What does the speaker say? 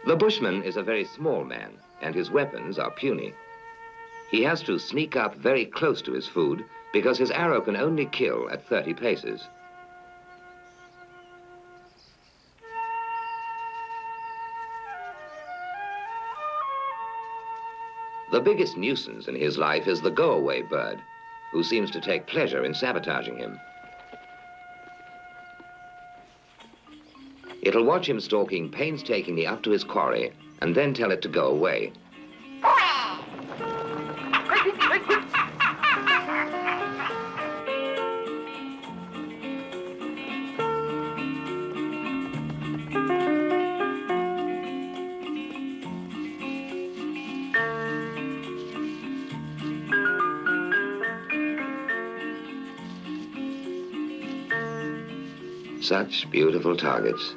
The bushman is a very small man, and his weapons are puny. He has to sneak up very close to his food because his arrow can only kill at 30 paces. The biggest nuisance in his life is the go-away bird, who seems to take pleasure in sabotaging him. It'll watch him stalking painstakingly up to his quarry and then tell it to go away. Such beautiful targets.